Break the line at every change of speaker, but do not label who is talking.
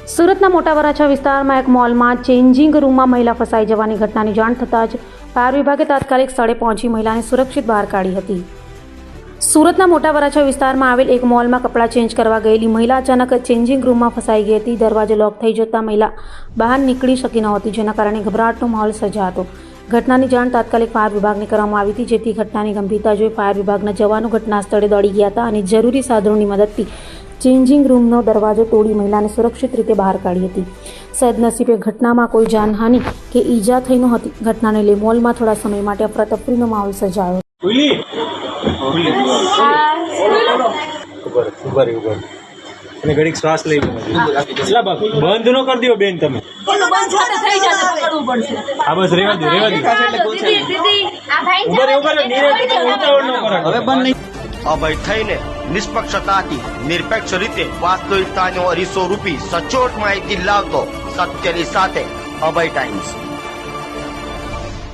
સુરતના મોટા વરાછા વિસ્તારમાં એક મોલમાં ચેન્જિંગ રૂમમાં મહિલા ફસાઈ જવાની ઘટનાની જાણ થતાં જ ફાયર વિભાગે તાત્કાલિક સ્થળે પહોંચી મહિલાને સુરક્ષિત બહાર કાઢી હતી. સુરતના મોટા વરાછા વિસ્તારમાં આવેલ એક મોલમાં કપડાં ચેન્જ કરવા ગયેલી મહિલા અચાનક ચેન્જિંગ રૂમમાં ફસાઈ ગઈ હતી. દરવાજો લોક થઈ જતાં મહિલા બહાર નીકળી શકી નહોતી, જેના કારણે ગભરાટનો માહોલ સર્જાયો હતો. ઘટનાની જાણ તાત્કાલિક ફાયર વિભાગને કરવામાં આવી હતી, જેથી ઘટનાની ગંભીરતા જોઈ ફાયર વિભાગના જવાનો ઘટના સ્થળે દોડી ગયા હતા અને જરૂરી સાધનોની મદદથી ચેન્જિંગ રૂમનો દરવાજો તોડી મહિલાને સુરક્ષિત રીતે બહાર કાઢી હતી. સદનસીબે ઘટનામાં કોઈ જાનહાનિ કે ઈજા થઈ નહોતી. ઘટનાને લઈ મોલમાં થોડા સમય માટે અફરાતફરીનો માહોલ સર્જાયો.
અને ઘડીક શ્વાસ લઈ બંધ ન કરી દો બેન, તમે આ બસ રેવા દો હવે બંધ નહીં.
અભય થઈને નિષ્પક્ષતાથી નિરપેક્ષ રીતે વાસ્તવિકતાનો અરીસો રૂપી સચોટ માહિતી લાવતો સત્યની સાથે અભય ટાઈમ્સ.